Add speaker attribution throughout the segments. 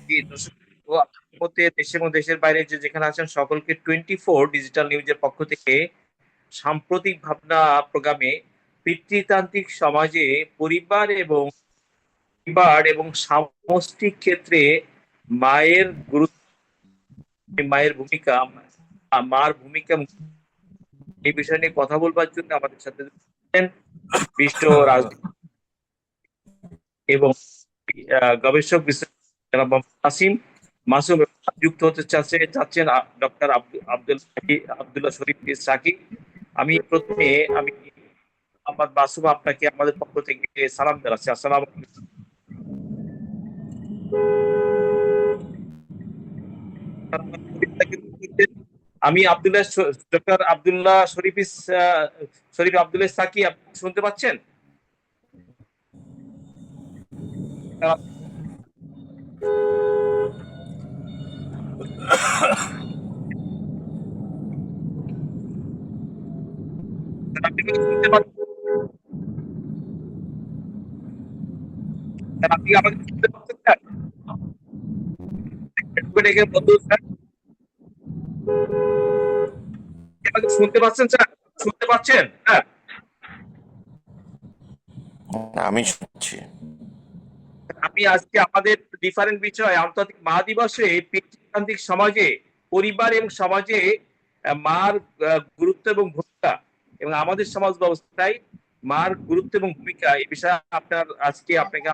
Speaker 1: জি, দর্শক, ও আপনার মধ্যে দেশে এবং দেশের বাইরে যে যেখানে আছেন সকলকে 24 ডিজিটাল নিউজের পক্ষ থেকে সাম্প্রতিক ভাবনা প্রোগ্রামে পিতৃতান্ত্রিক সমাজে পরিবার এবং সামষ্টিক ক্ষেত্রে মায়ের গুরুত্ব, মায়ের ভূমিকা, মার ভূমিকা, এই বিষয় নিয়ে কথা বলবার জন্য আমাদের সাথে আছেন বিশিষ্ট রাজনীতি এবং গবেষক জনাব মোহাম্মদ নাসিম মাসুম। যুক্ত হতে চাচ্ছেন ডক্টর আব্দুল্লাহ শরীফ সাকিব। আমি মোহাম্মদ মাসুম আপনাকে আমাদের পক্ষ থেকে সালাম জানাচ্ছি। আসসালামু আলাইকুম। আমি ডক্টর আব্দুল্লাহ শরীফ আব্দুল্লাহ সাকি, আপনি শুনতে পাচ্ছেন? আপনি কি শুনতে পাচ্ছেন? আপনি আমাকে শুনতে পাচ্ছেন স্যার? একটু ডেকে বলুন স্যার, আপনি আমাকে শুনতে পাচ্ছেন স্যার? শুনতে পাচ্ছেন? হ্যাঁ।
Speaker 2: আমি শুনছি।
Speaker 1: আমি আজকে আমাদের ডিফারেন্ট বিষয় আন্তর্জাতিক মা দিবসে পিতৃতান্ত্রিক সমাজে পরিবার এবং সমাজে মার গুরুত্ব এবং ভূমিকা এবং আমাদের সমাজ ব্যবস্থায় মার গুরুত্ব এবং ভূমিকা, এই বিষয়ে আপনাকে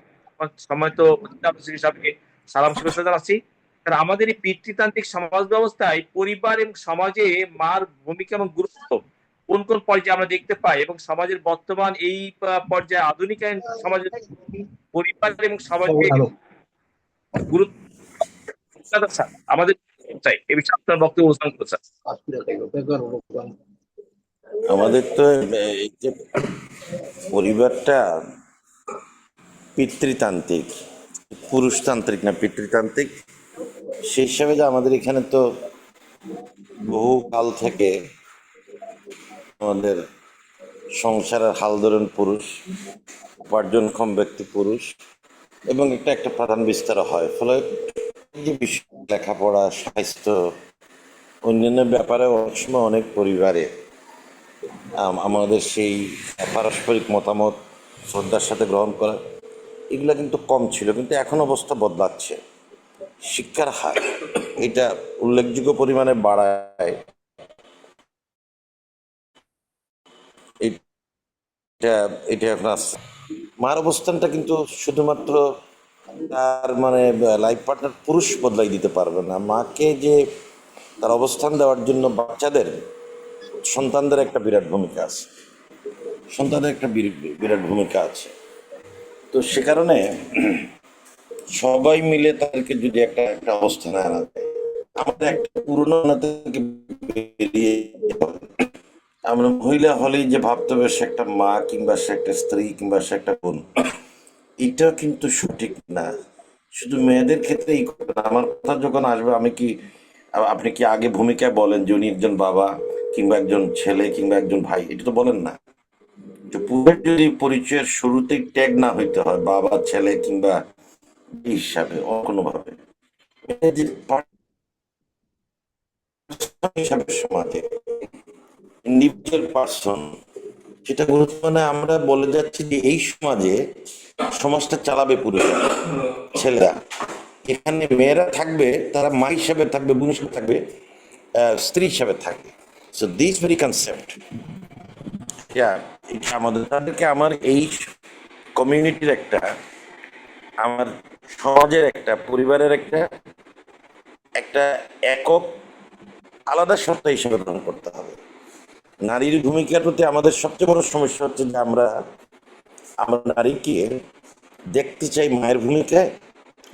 Speaker 1: সম্মানিত অতিথি হিসাবে সালাম শুভেচ্ছা জানাচ্ছি। কারণ আমাদের এই পিতৃতান্ত্রিক সমাজ ব্যবস্থায় পরিবার এবং সমাজে মার ভূমিকা এবং গুরুত্ব কোন কোন পর্যায়ে আমরা দেখতে পাই এবং সমাজের বর্তমান এই পর্যায়ে আধুনিকায়ন সমাজের পরিবার এবং সমাজে গুরুত্ব আমাদের চাই, এ বিষয়ে আপনার বক্তব্য উপস্থাপন করতে চান।
Speaker 2: আমাদের তো এই যে পরিবারটা পিতৃতান্ত্রিক, পুরুষতান্ত্রিক না পিতৃতান্ত্রিক, সেই হিসাবে যে আমাদের এখানে তো বহু কাল থেকে আমাদের সংসারের হাল ধরেন পুরুষ, উপার্জনক্ষম ব্যক্তি পুরুষ, এবং একটা একটা প্রধান বিস্তার হয়। ফলে এই যে বিষয় লেখাপড়া, স্বাস্থ্য, অন্যান্য ব্যাপারে অনেক সময় অনেক পরিবারে আমাদের সেই পারস্পরিক মতামত শ্রদ্ধার সাথে গ্রহণ করা, এগুলো কিন্তু কম ছিল, কিন্তু এখন অবস্থা বদলাচ্ছে। শিক্ষার হার এটা উল্লেখযোগ্য পরিমাণে বাড়ায়, এটা এটা এখন আসছে। মার অবস্থানটা কিন্তু শুধুমাত্র তার মানে লাইফ পার্টনার পুরুষ বদলাই দিতে পারবে না। মাকে যে তার অবস্থান দেওয়ার জন্য সন্তানদের একটা বিরাট ভূমিকা আছে, সন্তানের একটা বিরাট ভূমিকা আছে। তো সে কারণে সবাই মিলে তাদেরকে যদি একটা একটা অবস্থানে আনা যায়, আমাদের একটা পুরোনো থেকে বেরিয়ে আমরা মহিলা হলেই যে ভাবতে হবে সে একটা মা কিংবা সে একটা স্ত্রী কিংবা সে একটা বোন, এটা কিন্তু সঠিক না। শুধু মেয়েদের ক্ষেত্রে এই কথা না। আমার কথা যখন আসবে, আপনি কি আগে ভূমিকায় বলেন যে উনি একজন বাবা কিংবা একজন ছেলে কিংবা একজন ভাই, এটা তো বলেন না। তো পুরুষ যদি পরিচয়ের শুরুতেই ট্যাগ না হইতে হয় বাবা ছেলে কিংবা এই হিসাবে কোনোভাবে হিসাবে সমাজে ইন্ডিভিজুয়াল পার্সন, সেটা গুরুত্ব মানে আমরা বলে যাচ্ছি যে এই সমাজে সমাজটা চালাবে পুরুষ, ছেলেরা। এখানে মেয়েরা থাকবে, তারা মা হিসাবে থাকবে, বোন হিসাবে থাকবে, স্ত্রী হিসাবে থাকবে। সো দিস ভেরি কনসেপ্ট, এটা আমাদের তাদেরকে আমার এই কমিউনিটির একটা, আমার সমাজের একটা, পরিবারের একটা একটা একক আলাদা সত্তা হিসেবে গ্রহণ করতে হবে। নারীর ভূমিকার প্রতি আমাদের সবচেয়ে বড় সমস্যা হচ্ছে যে আমরা আমরা নারীকে দেখতে চাই মায়ের ভূমিকায়,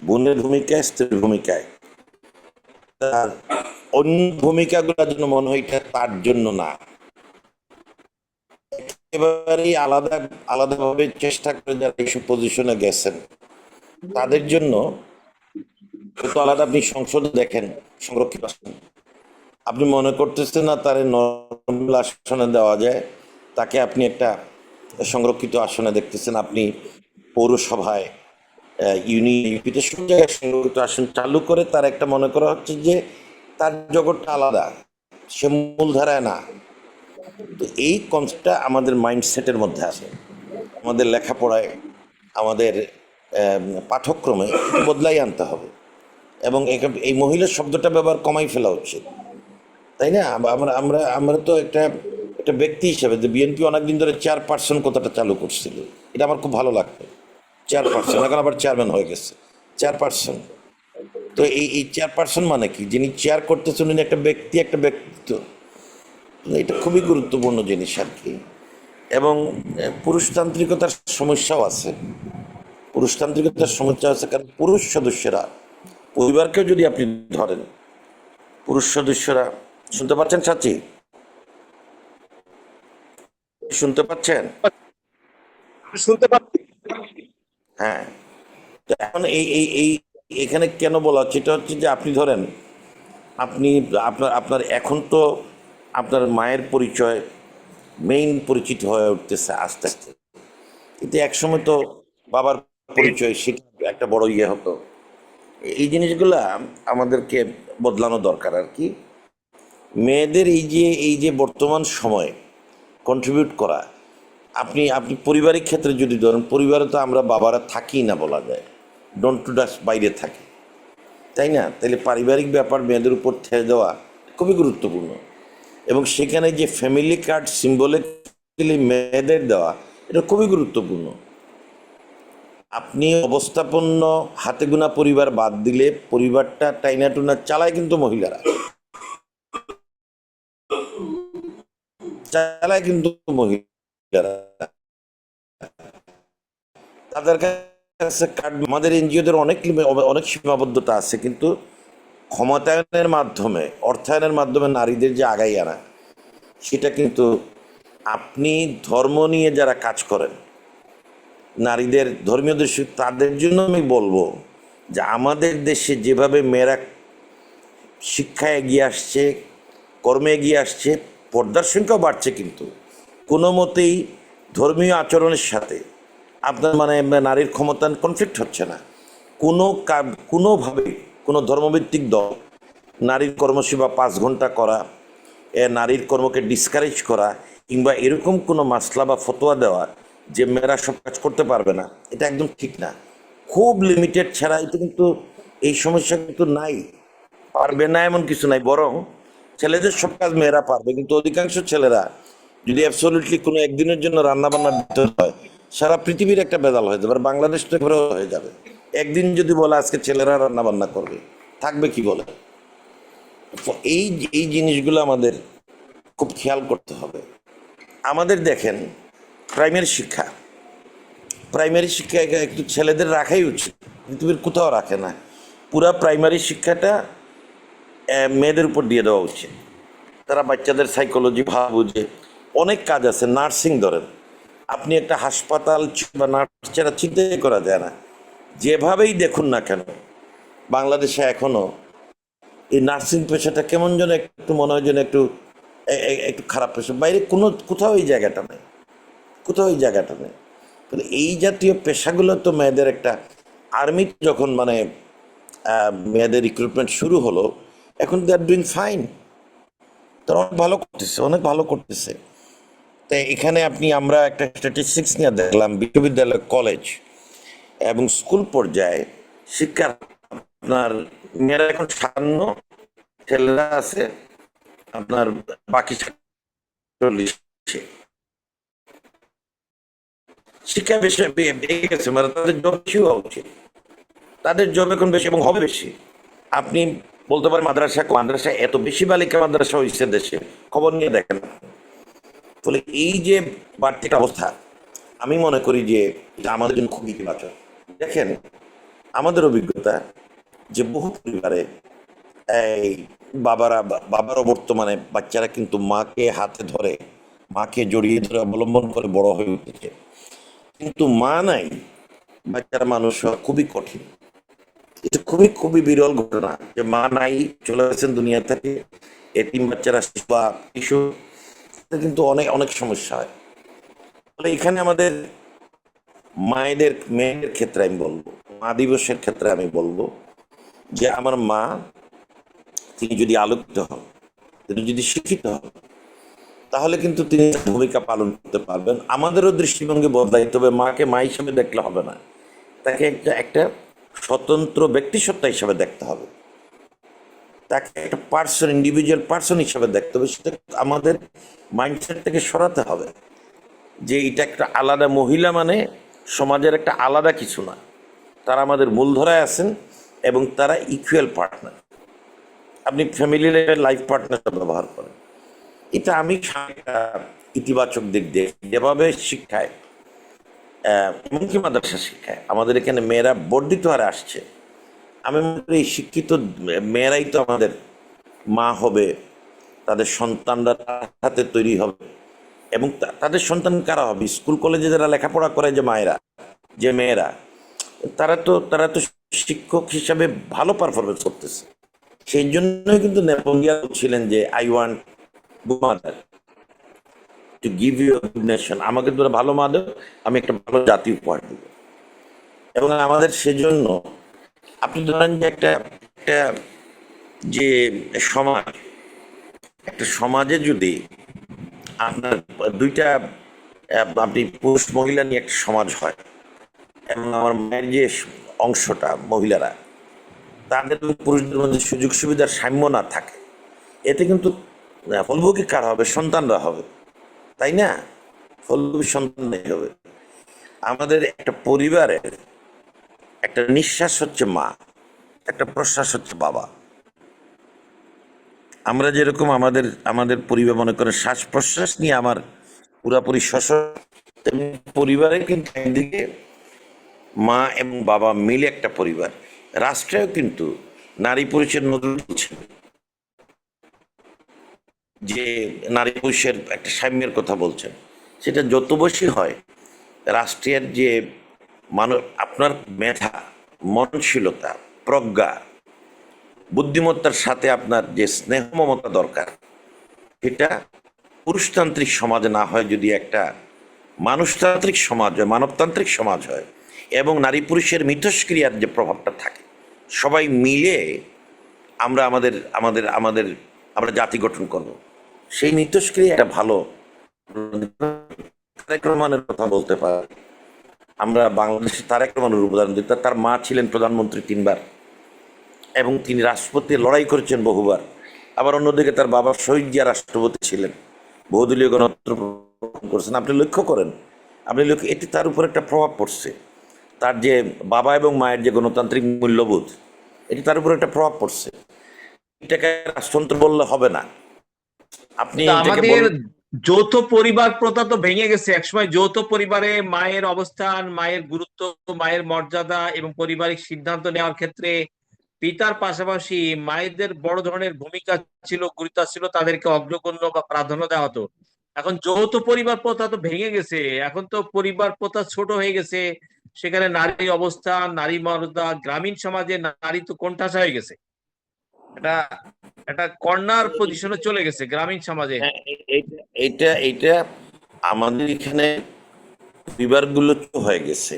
Speaker 2: বোনের ভূমিকায়, স্ত্রীর ভূমিকায়। তার অন্য ভূমিকাগুলো যেন মনে হয় এটা তার জন্য না। একেবারেই আলাদা আলাদাভাবে চেষ্টা করে যারা এইসব পজিশনে গেছেন তাদের জন্য হয়তো আলাদা, আপনি সংসদে দেখেন সংরক্ষিত আসন, আপনি মনে করতেছেন না তার নর্মাল আসনে দেওয়া যায়, তাকে আপনি একটা সংরক্ষিত আসনে দেখতেছেন। আপনি পৌরসভায়, ইউনিয়ন, ইউপিতে সব জায়গায় সংরক্ষিত আসন চালু করে তার একটা মনে করা হচ্ছে যে তার জগৎটা আলাদা, সে মূলধারায় না। তো এই কনসেপ্টটা আমাদের মাইন্ডসেটের মধ্যে আছে, আমাদের লেখাপড়ায়, আমাদের পাঠ্যক্রমে একটু বদলাই আনতে হবে এবং এই মহিলা শব্দটা ব্যবহার কমাই ফেলা উচিত, তাই না? আমরা আমরা আমরা তো একটা একটা ব্যক্তি হিসেবে যে বিএনপি অনেকদিন ধরে 4% কথাটা চালু করছিল, এটা আমার খুব ভালো লাগতো। 4%, এখন আবার চেয়ারম্যান হয়ে গেছে 4%। তো এই 4% মানে কি? যিনি চেয়ার করতেছেন উনি একটা ব্যক্তি, একটা ব্যক্তিত্ব। এটা খুবই গুরুত্বপূর্ণ জিনিস আর কি। এবং পুরুষতান্ত্রিকতার সমস্যাও আছে, পুরুষতান্ত্রিকতার সমস্যা আছে কারণ পুরুষ সদস্যরা, পরিবারকেও যদি আপনি ধরেন, পুরুষ সদস্যরা, শুনতে পাচ্ছেন চাচি? শুনতে পাচ্ছেন?
Speaker 1: শুনতে পাচ্ছি।
Speaker 2: হ্যাঁ। তো এখন এই এই এই এখানে কেন বলা হচ্ছে, এটা হচ্ছে যে আপনি ধরেন, আপনি আপনার আপনার এখন তো আপনার মায়ের পরিচয় মেইন পরিচিত হয়ে উঠতেছে আস্তে আস্তে, কিন্তু একসময় তো বাবার পরিচয় সেটা একটা বড় ইয়ে হতো। এই জিনিসগুলা আমাদেরকে বদলানো দরকার আর কি। মেয়েদের এই যে বর্তমান সময় কন্ট্রিবিউট করা, আপনি আপনি পারিবারিক ক্ষেত্রে যদি ধরেন, পরিবারে তো আমরা বাবারা থাকি না বলা যায়, ডন্ট টু ডাস্ট বাইরে থাকি, তাই না? তাহলে পারিবারিক ব্যাপার মেয়েদের উপর ঠেলে দেওয়া খুবই গুরুত্বপূর্ণ। এবং সেখানে যে ফ্যামিলি কার্ড সিম্বলিক্যালি মেয়েদের দেওয়া, এটা খুবই গুরুত্বপূর্ণ। আপনি অবস্থাপন্ন হাতে গোনা পরিবার বাদ দিলে পরিবারটা টাইনা টুনা চালায় কিন্তু মহিলারা, চালায় কিন্তু মহিলারা। তাদের কাছে কার্ড, আমাদের এনজিওদের অনেক অনেক সীমাবদ্ধতা আছে, কিন্তু ক্ষমতায়নের মাধ্যমে, অর্থায়নের মাধ্যমে নারীদের যে আগাই আনা, সেটা কিন্তু আপনি ধর্ম নিয়ে যারা কাজ করেন, নারীদের ধর্মীয় দৃষ্টি, তাদের জন্য আমি বলবো যে আমাদের দেশে যেভাবে মেয়েরা শিক্ষায় এগিয়ে আসছে, কর্মে এগিয়ে আসছে, পর্দার সংখ্যাও বাড়ছে, কিন্তু কোনো মতেই ধর্মীয় আচরণের সাথে আপনার মানে নারীর ক্ষমতায়ন কনফ্লিক্ট হচ্ছে না। কোনোভাবেই কোনো ধর্মভিত্তিক দল নারীর কর্মসেবা 5 ঘন্টা করা, নারীর কর্মকে ডিসকারেজ করা, কিংবা এরকম কোনো মাসলা বা ফতোয়া দেওয়া যে মেয়েরা সব কাজ করতে পারবে না, এটা একদম ঠিক না। খুব লিমিটেড ছাড়া এটা কিন্তু এই সমস্যা কিন্তু নাই, পারবে না এমন কিছু নাই, বরং ছেলেদের সব কাজ মেয়েরা পারবে, কিন্তু অধিকাংশ ছেলেরা যদি অ্যাবসলিউটলি কোনো একদিনের জন্য রান্না বান্না দিতে হয়, সারা পৃথিবীর একটা বেদাল হয়ে যাবে, আর বাংলাদেশ তো এবারে হয়ে যাবে। একদিন যদি বলে আজকে ছেলেরা রান্না বান্না করবে, থাকবে কি বলে? এই এই জিনিসগুলো আমাদের খুব খেয়াল করতে হবে। আমাদের দেখেন প্রাইমারি শিক্ষা একটু ছেলেদের রাখাই উচিত, পৃথিবীর কোথাও রাখে না। পুরা প্রাইমারি শিক্ষাটা মেয়েদের উপর দিয়ে দেওয়া উচিত। তারা বাচ্চাদের সাইকোলজি ভালো বুঝে, অনেক কাজ আছে। নার্সিং ধরেন, আপনি একটা হাসপাতাল বা নার্স ছাড়া চিন্তাই করা যায় না। যেভাবেই দেখুন না কেন, বাংলাদেশে এখনো এই নার্সিং পেশাটা কেমন যেন একটু মনে হয় যেন একটু একটু খারাপ পেশা, বাইরে কোথাও এই জায়গাটা নেই, কোথাও এই জায়গাটা নেই। তাহলে এই জাতীয় পেশাগুলো তো মেয়েদের একটা, আর্মি যখন মানে মেয়েদের রিক্রুটমেন্ট শুরু হলো, এখন দে আর ডুইং ফাইন, তারা অনেক ভালো করতেছে, অনেক ভালো করতেছে। তাই এখানে আমরা একটা স্ট্যাটিস্টিক্স নিয়ে দেখলাম, বিশ্ববিদ্যালয়, কলেজ এবং স্কুল পর্যায়ে শিক্ষার আপনার মেয়েরা এখন 57, ছেলেরা আছে আপনার বাকি 40। শিক্ষা বেশি বেড়ে গেছে, মানে তাদের জব বেশি হওয়া উচিত, তাদের জব এখন বেশি এবং হবে বেশি। আপনি বলতে পারেন মাদ্রাসা মাদ্রাসা এত বেশি বালিকা মাদ্রাসা হয়েছে দেশে, খবর নিয়ে দেখেন। ফলে এই যে বাড়তি অবস্থা, আমি মনে করি যে এটা আমাদের জন্য খুব ইতিবাচক। দেখেন, আমাদের অভিজ্ঞতা যে বহু পরিবারে এই বাবারও বর্তমানে বাচ্চারা কিন্তু মাকে হাতে ধরে, মাকে জড়িয়ে ধরে অবলম্বন করে বড় হয়ে উঠেছে, কিন্তু মা নাই, বাচ্চারা মানুষ হওয়া খুবই কঠিন। এটা খুবই খুবই বিরল ঘটনা যে মা নাই, চলে গেছেন দুনিয়া থেকে, এতিম বাচ্চারা বা শিশু, কিন্তু অনেক অনেক সমস্যা হয়। ফলে এখানে আমাদের মেয়েদের ক্ষেত্রে আমি বলবো, মা দিবসের ক্ষেত্রে আমি বলবো যে আমার মা, তিনি যদি আলোকিত হন, তিনি যদি শিক্ষিত হন, তাহলে কিন্তু তিনি ভূমিকা পালন করতে পারবেন। আমাদেরও দৃষ্টিভঙ্গি বদলাইতে হবে। মাকে মা হিসেবে দেখলে হবে না, তাকে একটা একটা স্বতন্ত্র ব্যক্তিসত্তা হিসেবে দেখতে হবে, তাকে একটা পার্সন, ইন্ডিভিজুয়াল পার্সন হিসেবে দেখতে হবে। সেটা আমাদের মাইন্ডসেট থেকে সরাতে হবে যে এটা একটা আলাদা মহিলা, মানে সমাজের একটা আলাদা কিছু না। তারা আমাদের মূলধারায় আছেন এবং তারা ইকুয়াল পার্টনার। আপনি ফ্যামিলির লাইফ পার্টনার ব্যবহার করেন, এটা আমি ইতিবাচক দিক দিয়ে যেভাবে শিক্ষায়, এমনকি মাদ্রাসা শিক্ষায় আমাদের এখানে মেয়েরা বর্ধিত হারে আসছে। আমি মনে করি এই শিক্ষিত মেয়েরাই তো আমাদের মা হবে, তাদের সন্তানরা হাতে তৈরি হবে। এবং তাদের সন্তান কারা হবে? স্কুল কলেজে যারা লেখাপড়া করে, যে মায়েরা, যে মেয়েরা, তারা তো শিক্ষক হিসাবে ভালো পারফরমেন্স করতেছে। সেই জন্যই কিন্তু নেপোলিয়ন বলছিলেন যে I want mother to give you a good nation. আমাকে তোরা ভালো মা দেব, আমি একটা ভালো জাতি উপহার দেব। এবং আমাদের সেজন্য আপনি ধরেন যে একটা একটা যে সমাজ, একটা সমাজে যদি আপনার দুইটা আপনি পুরুষ মহিলা নিয়ে একটা সমাজ হয়, এবং আমার মায়ের যে অংশটা মহিলারা, তাদের পুরুষদের মধ্যে সুযোগ সুবিধার সাম্য না থাকে, এতে কিন্তু ফলভোগী কার হবে? সন্তানরা হবে, তাই না? ফলভোগী সন্তানরাই হবে। আমাদের একটা পরিবারের একটা নিঃশ্বাস হচ্ছে মা, একটা প্রশ্বাস হচ্ছে বাবা। আমরা যেরকম আমাদের আমাদের পরিবার মনে করেন শ্বাস প্রশ্বাস নিয়ে আমার পুরাপুরি তেমনি পরিবারে কিন্তু একদিকে মা এবং বাবা মিলে একটা পরিবার। রাষ্ট্রেও কিন্তু নারী পুরুষের নজর বলছেন যে নারী পুরুষের একটা সাম্যের কথা বলছেন। সেটা যত বেশি হয়, রাষ্ট্রের যে আপনার মেধা, মননশীলতা, প্রজ্ঞা, বুদ্ধিমত্তার সাথে আপনার যে স্নেহ মমতা দরকার, এটা পুরুষতান্ত্রিক সমাজে না হয়, যদি একটা মানুষতান্ত্রিক সমাজ হয়, মানবতান্ত্রিক সমাজ হয়, এবং নারী পুরুষের মিথস্ক্রিয়ার যে প্রভাবটা থাকে, সবাই মিলে আমরা আমাদের আমাদের আমাদের আমরা জাতি গঠন করব। সেই মিথস্ক্রিয়া একটা ভালো তারেক রহমানের কথা বলতে পারি আমরা। বাংলাদেশে তারেক রহমানের উদাহরণ দিই, তার মা ছিলেন প্রধানমন্ত্রী 3 বার, এবং তিনি রাষ্ট্রপতি লড়াই করেছেন বহুবার। আবার অন্যদিকে তার বাবা শহীদ জিয়া রাষ্ট্রপতি ছিলেন, বহুদলীয় গণতন্ত্র করছেন। আপনি লক্ষ্য করেন, এটি তার উপর একটা প্রভাব পড়ছে। তার যে বাবা এবং মায়ের যে গণতান্ত্রিক মূল্যবোধ, এটি তার উপর একটা প্রভাব পড়ছে। এটাকে রাষ্ট্রতন্ত্র বললে হবে না। আপনি
Speaker 1: আমাদের যৌথ পরিবার প্রথা তো ভেঙে গেছে। একসময় যৌথ পরিবারে মায়ের অবস্থান, মায়ের গুরুত্ব, মায়ের মর্যাদা এবং পারিবারিক সিদ্ধান্ত নেওয়ার ক্ষেত্রে পিতার পাশাপাশি মায়েদের বড় ধরনের ভূমিকা ছিল, গুরুত্ব ছিল, তাদেরকে অগ্রগণ্য বা প্রাধান্য দেওয়া হতো। এখন যৌথ পরিবার প্রথা তো ভেঙে গেছে, এখন তো পরিবার প্রথা ছোট হয়ে গেছে। সেখানে নারীর অবস্থান, নারী মর্যাদা, গ্রামীণ সমাজে নারী তো কোণঠাসা হয়ে গেছে। এটা একটা কর্নার পজিশনে চলে গেছে গ্রামীণ সমাজে।
Speaker 2: এইটা এইটা আমাদের এখানে পরিবারগুলো হয়ে গেছে।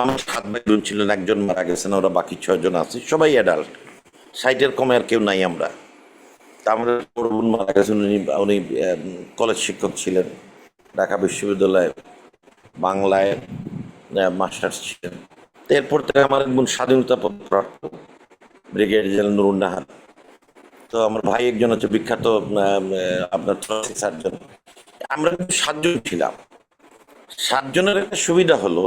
Speaker 2: আমার 7 ভাই ছিলেন, একজন মারা গেছেন, ওরা বাকি 6 জন আছে, সবাই অ্যাডাল্ট, 60-এর কমে আর কেউ নাই আমরা। তা আমাদের বড় বোন মারা গেছেন, উনি কলেজ শিক্ষক ছিলেন, ঢাকা বিশ্ববিদ্যালয়ে বাংলায় মাস্টার্স ছিলেন। তো এরপর থেকে আমার এক বোন স্বাধীনতা প্রাপ্ত ব্রিগেডিয়ার জেনারেল নুরুন নাহার। তো আমার ভাই একজন হচ্ছে বিখ্যাত আপনার সার্জন। আমরা কিন্তু 7 জন ছিলাম। 7 জনের একটা সুবিধা হলো,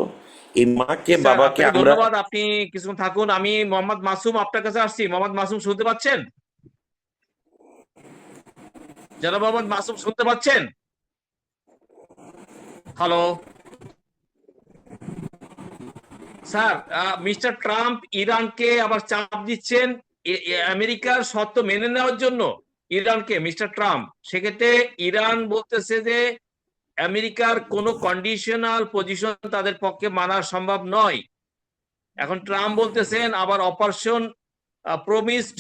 Speaker 2: এই মাকে বাবাকে আমরা।
Speaker 1: ধন্যবাদ, আপনি কিছুক্ষণ থাকুন। আমি মোহাম্মদ মাসুম আপনার কাছে আসছি। মোহাম্মদ মাসুম শুনতে পাচ্ছেন? জনাব মোহাম্মদ মাসুম শুনতে পাচ্ছেন? হ্যালো স্যার, মিস্টার ট্রাম্প ইরানকে আবার চাপ দিচ্ছেন আমেরিকার শর্ত মেনে নেওয়ার জন্য ইরানকে, মিস্টার ট্রাম্প। সেক্ষেত্রে ইরান বলতেছে যে আমেরিকার কোনো কন্ডিশনাল পজিশন তাদের পক্ষে মানা সম্ভব নয়। এখন ট্রাম্প বলতেছেন আবার অপারেশন প্রমিসড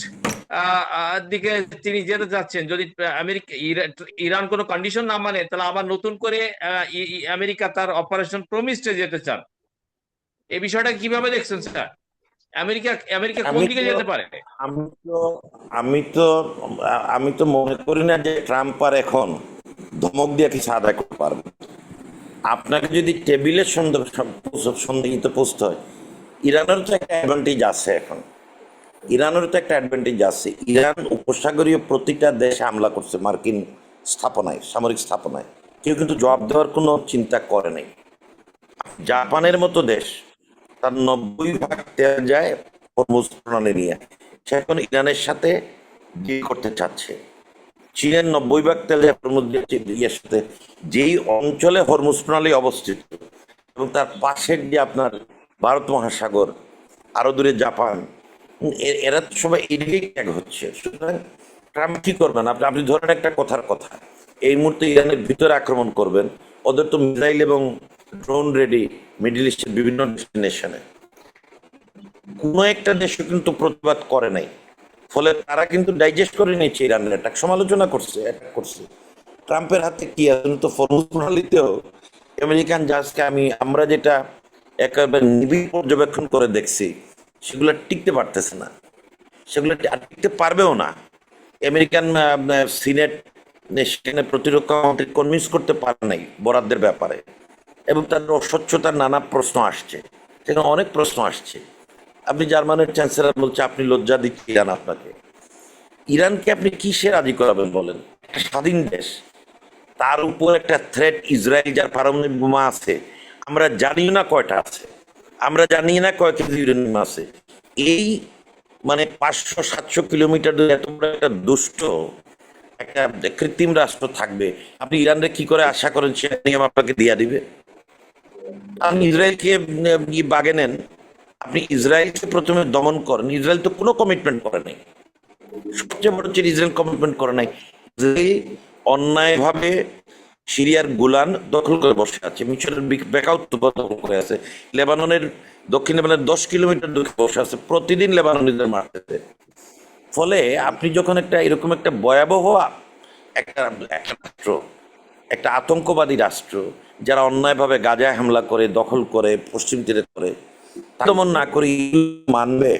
Speaker 1: দিকে তিনি যেতে চাচ্ছেন। যদি আমেরিকা ইরান কোনো কন্ডিশন না মানে, তাহলে আবার নতুন করে আমেরিকা তার অপারেশন প্রমিসে যেতে চান। এই বিষয়টা কিভাবে দেখছেন স্যার? আমেরিকা আমেরিকা কোন
Speaker 2: আমি
Speaker 1: দিকে
Speaker 2: তো
Speaker 1: যেতে পারে?
Speaker 2: আমি তো আমি তো আমি তো মনে করি না যে ট্রাম্প আর এখন ধমক দিয়ে কিছু আদায় করতে পারবে। আপনাকে যদি টেবিলের সন্দেহিত পোস্ট হয়, ইরানের তো একটা অ্যাডভান্টেজ আছে এখন। ইরানের তো একটা অ্যাডভান্টেজ আছে। ইরান উপসাগরীয় প্রতিটা দেশ হামলা করছে মার্কিন স্থাপনায়, সামরিক স্থাপনায়। কেউ কিন্তু জবাব দেওয়ার কোনো চিন্তা করে নাই। জাপানের মতো দেশ, তার 90% তেল যায় হরমুজ প্রণালী নিয়ে। সে এখন ইরানের সাথে ডিল করতে চাচ্ছে। চীনের 90% তেল যায় হরমুজ ইয়ের সাথে। যেই অঞ্চলে হরমুজ প্রণালী অবস্থিত এবং তার পাশের যে আপনার ভারত মহাসাগর, আরো দূরে জাপান, এরা তো সবাই এদিকেই ট্যাগ হচ্ছে। সুতরাং ট্রাম্প কি করবেন? আপনি আপনি ধরেন একটা কথার কথা, এই মুহূর্তে ইরানের ভিতরে আক্রমণ করবেন। ওদের তো মিসাইল এবং ড্রোন রেডি মিডল ইস্টের বিভিন্ন ডেস্টিনেশনে। কোনো একটা দেশও কিন্তু প্রতিবাদ করে নাই। ফলে তারা কিন্তু ডাইজেস্ট করে নিয়েছে ইরানের অ্যাটাক, সমালোচনা করছে, অ্যাটাক করছে। ট্রাম্পের হাতে কি আছে? তো ফরমুজ প্রণালীতেও আমেরিকান জাহাজকে আমরা যেটা একেবারে নিবিড় পর্যবেক্ষণ করে দেখছি, সেগুলো টিকতে পারতেছে না, সেগুলো আর টিকতে পারবেও না। আমেরিকান সিনেট সেখানে প্রতিরক্ষা মন্ত্রী কনভিন্স করতে পারে নাই বরাদ্দের ব্যাপারে, এবং তাদের অস্বচ্ছতার নানা প্রশ্ন আসছে, সেখানে অনেক প্রশ্ন আসছে। আপনি জার্মানির চ্যান্সেলর বলছে আপনি লজ্জা দিচ্ছে ইরান আপনাকে। ইরানকে আপনি কিসে রাজি করাবেন বলেন? একটা স্বাধীন দেশ, তার উপর একটা থ্রেট ইসরায়েল, যার পারমাণবিক বোমা আছে, আমরা জানি না কয়টা আছে, আমরা জানি না কয় কেজি ইউরেনিয়াম আছে। এই মানে 500-700 কিলোমিটার দূরে এত বড় একটা দুষ্ট একটা কৃত্রিম রাষ্ট্র থাকবে, আপনি ইরানরে কি করে আশা করেন সে নিয়ম আপনাকে দিয়া দিবে? আপনি ইসরায়েলকে বাগে নেন, আপনি ইসরায়েলকে প্রথমে দমন করেন। ইসরায়েল তো কোনো কমিটমেন্ট করে নাই। সবচেয়ে বড় হচ্ছে ইসরায়েল কমিটমেন্ট করে নাই। ইসরায়েল অন্যায়ভাবে সিরিয়ার গোলান দখল করে বসে আছে, মিশরের বেকাউত দখল করে আছে, লেবাননের দক্ষিণ লেবাননের 10 কিলোমিটার দূরে বসে আছে, প্রতিদিন লেবাননিদের মারতেছে। ফলে আপনি যখন একটা এরকম একটা ভয়াবহ একটা একটা রাষ্ট্র, একটা আতঙ্কবাদী রাষ্ট্র, যারা অন্যায়ভাবে গাজায় হামলা করে, দখল করে, পশ্চিম তীরে করে, তেমন না করি মানবে?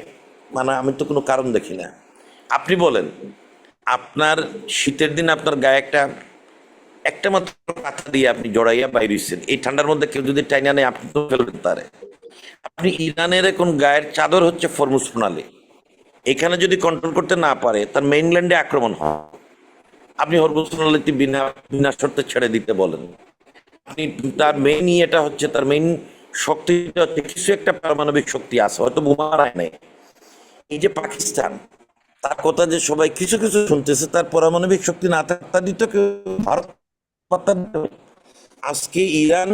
Speaker 2: মানে আমি তো কোনো কারণ দেখি না। আপনি বলেন, আপনার শীতের দিন আপনার গায়ে একটা একটা মাত্র কাঁথা দিয়ে আপনি জড়াইয়া বাইরেছেন, এই ঠান্ডার মধ্যে কেউ যদি টাইনা নেয় আপনি তো ফেলবেন তারে। আপনি ইরানের এখন গায়ের চাদর হচ্ছে ফরমুজ প্রণালী। এখানে যদি কন্ট্রোল করতে না পারে, তার মেইনল্যান্ডে আক্রমণ হয়। আপনি হরমুজ প্রণালীতে বিনা বিনা শর্তে ছেড়ে দিতে বলেন। আপনি তার মেইন ইয়েটা হচ্ছে, তার মেইন শক্তিটা হচ্ছে কিছু একটা পারমাণবিক শক্তি আছে, হয়তো বোমা নাই। এই যে পাকিস্তান, তার কথা যে সবাই কিছু কিছু শুনতেছে, তার পারমাণবিক শক্তি না থাকতে দিত কেউ? ভারত পাত্তা দিত? আজকে ইরান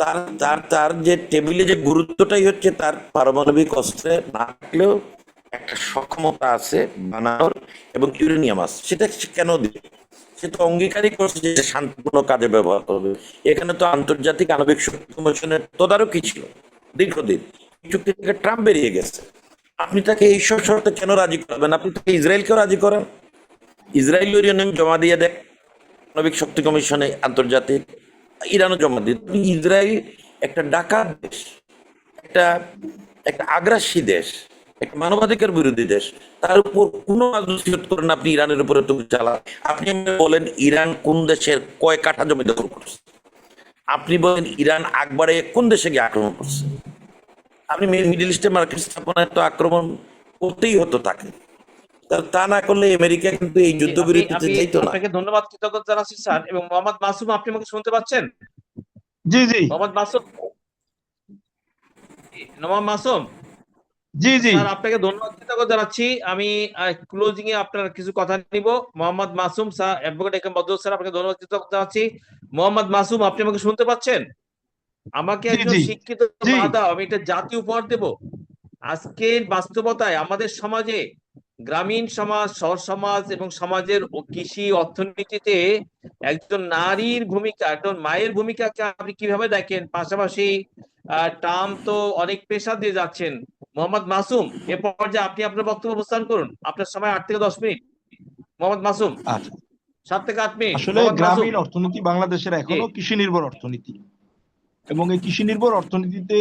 Speaker 2: তার তার তার যে টেবিলে যে গুরুত্বটাই হচ্ছে তার পারমাণবিক অস্ত্রে না থাকলেও একটা সক্ষমতা আছে বানানোর, এবং ইউরেনিয়াম আছে। সেটা সে কেন দিবে? সে তো অঙ্গীকারই করছে যে শান্তিপূর্ণ কাজে ব্যবহার করবে। এখানে তো আন্তর্জাতিক আণবিক শক্তি কমিশনের তদারকি ছিল দীর্ঘদিন। এই চুক্তি থেকে ট্রাম্প বেরিয়ে গেছে। আপনি তাকে এইসব শর্তে কেন রাজি করবেন? আপনি তাকে ইসরায়েলকেও রাজি করেন, ইসরায়েল ইউরেনিয়াম জমা দিয়ে দেয় আণবিক শক্তি কমিশনে আন্তর্জাতিক, ইরানও জমা দিয়ে। ইসরায়েল একটা ডাকাত দেশ, একটা একটা আগ্রাসী দেশ, একটা মানবাধিকার বিরোধী দেশ, তার উপর কোনো নজরুল করেন আপনি ইরানের উপরে তুমি চালান। আপনি বলেন ইরান কোন দেশের কয় কাঠা জমি দখল করছে? আপনি বলেন ইরান আকবরে কোন দেশে গিয়ে আক্রমণ করছে? আপনি মিডল ইস্টে মার্কিন স্থাপনায় তো আক্রমণ করতেই হতো তাকে। তা না করলে আমেরিকা কিন্তু এই
Speaker 1: জি, আমি
Speaker 2: যুদ্ধবিরতিতে
Speaker 1: আমি
Speaker 2: যাইতো না।
Speaker 1: আপনাকে ধন্যবাদ, কৃতজ্ঞতা জানাচ্ছি স্যার। এবং মোহাম্মদ মাসুম, আপনি আমাকে শুনতে পাচ্ছেন?
Speaker 3: জি জি
Speaker 1: মোহাম্মদ মাসুম, মোহাম্মদ মাসুম
Speaker 3: জি জি
Speaker 1: স্যার, আপনাকে ধন্যবাদ, কৃতজ্ঞতা জানাচ্ছি। আমি ক্লোজিং এ আপনার কিছু কথা নিব। Mohammad Masum sir, advocate AKM Badrul sir, আপনাকে ধন্যবাদ, কৃতজ্ঞতা জানাচ্ছি। মোহাম্মদ মাসুম, আপনি আমাকে শুনতে পাচ্ছেন? আমাকে
Speaker 3: জি
Speaker 1: একজন
Speaker 3: জি
Speaker 1: শিক্ষিত
Speaker 3: জি
Speaker 1: মা দাও, আমি এটা জাতি উপহার দেব। আজকের বাস্তবতায় আমাদের সমাজে, গ্রামীণ সমাজ, শহর সমাজ এবং সমাজের কৃষি অর্থনীতিতে একজন নারীর ভূমিকা, একজন মায়ের ভূমিকাকে আপনি কিভাবে দেখেন? পাশাপাশি ট্রাম্প তো অনেক প্রেশার দিয়ে যাচ্ছেন মোহাম্মদ মাসুম, এ পর্যায়ে আপনি আপনার বক্তব্য উপস্থান করুন। আপনার সময় 8 থেকে 10 মিনিট। মোহাম্মদ মাসুম,
Speaker 3: আচ্ছা,
Speaker 1: 7 থেকে 8 মিনিট।
Speaker 3: আসলে
Speaker 1: মোহাম্মদ মাসুম।
Speaker 3: গ্রামীণ অর্থনীতি বাংলাদেশের
Speaker 1: জি।
Speaker 3: এখনো কৃষি নির্ভর অর্থনীতি, এবং এই কৃষি নির্ভর অর্থনীতিতে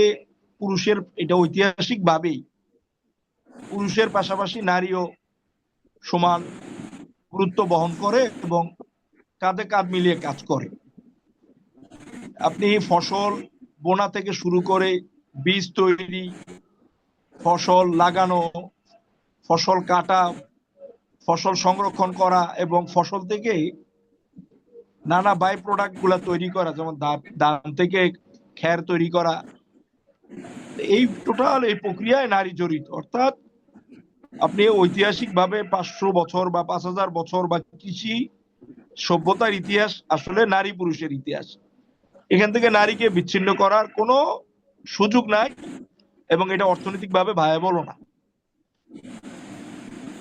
Speaker 3: পুরুষের, এটা ঐতিহাসিক ভাবেই পুরুষের পাশাপাশি নারীও সমান গুরুত্ব বহন করে এবং কাঁধে কাঁধ মিলিয়ে কাজ করে। আপনি ফসল বোনা থেকে শুরু করে বীজ তৈরি, ফসল লাগানো, ফসল কাটা, ফসল সংরক্ষণ করা এবং ফসল থেকে নানা বাই প্রোডাক্ট গুলা তৈরি করা, যেমন ধান থেকে খ্যার তৈরি করা, এই টোটাল এই প্রক্রিয়ায় নারী জড়িত। অর্থাৎ আপনি ঐতিহাসিক ভাবে 500 বছর বা 5000 বছর বা কৃষি সভ্যতার ইতিহাস আসলে নারী পুরুষের ইতিহাস। এখান থেকে নারীকে বিচ্ছিন্ন করার কোনো সুযোগ নাই, এবং এটা অর্থনৈতিকভাবে ভায়াবলও না।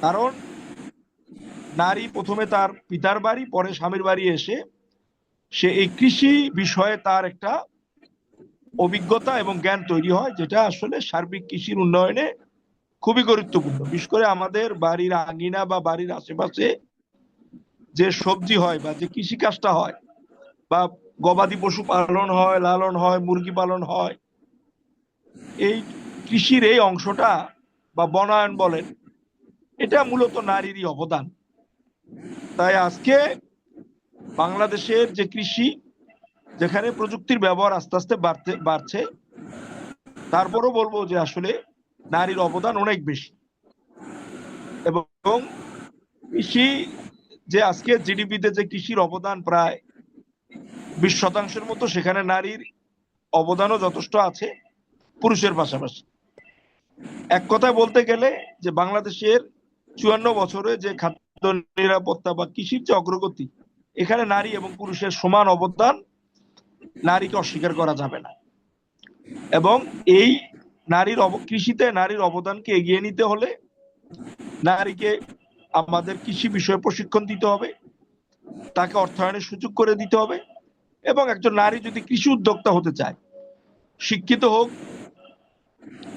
Speaker 3: কারণ নারী প্রথমে তার পিতার বাড়ি, পরে স্বামীর বাড়ি এসে সে এই কৃষি বিষয়ে তার একটা অভিজ্ঞতা এবং জ্ঞান তৈরি হয়, যেটা আসলে সার্বিক কৃষির উন্নয়নে খুবই গুরুত্বপূর্ণ। বিশেষ করে আমাদের বাড়ির আঙ্গিনা বা বাড়ির আশেপাশে যে সবজি হয় বা যে কৃষি কাজটা হয়, বা গবাদি পশু পালন হয়, লালন হয়, মুরগি পালন হয়, এই কৃষির এই অংশটা বা বনায়ন বলেন, এটা মূলত নারীরই অবদান। তাই আজকে বাংলাদেশের যে কৃষি, যেখানে প্রযুক্তির ব্যবহার আস্তে আস্তে বাড়ছে, তারপরও বলবো যে আসলে নারীর অবদান অনেক বেশি। এবং কৃষি, যে আজকে জিডিপিতে যে কৃষির অবদান প্রায় 20% মতো, সেখানে নারীর অবদানও যথেষ্ট আছে পুরুষের পাশাপাশি। এক কথায় বলতে গেলে যে বাংলাদেশের 54 বছরে যে খাদ্য নিরাপত্তা বা কৃষির যে অগ্রগতি, এখানে নারী এবং পুরুষের সমান অবদান, নারীকে অস্বীকার করা যাবে না। এবং এই কৃষিতে নারীর অবদানকে এগিয়ে নিতে হলে নারীকে আমাদের কৃষি বিষয়ে প্রশিক্ষণ দিতে হবে, তাকে অর্থায়নের সুযোগ করে দিতে হবে। এবং একজন নারী যদি কৃষি উদ্যোক্তা হতে চায়, শিক্ষিত হোক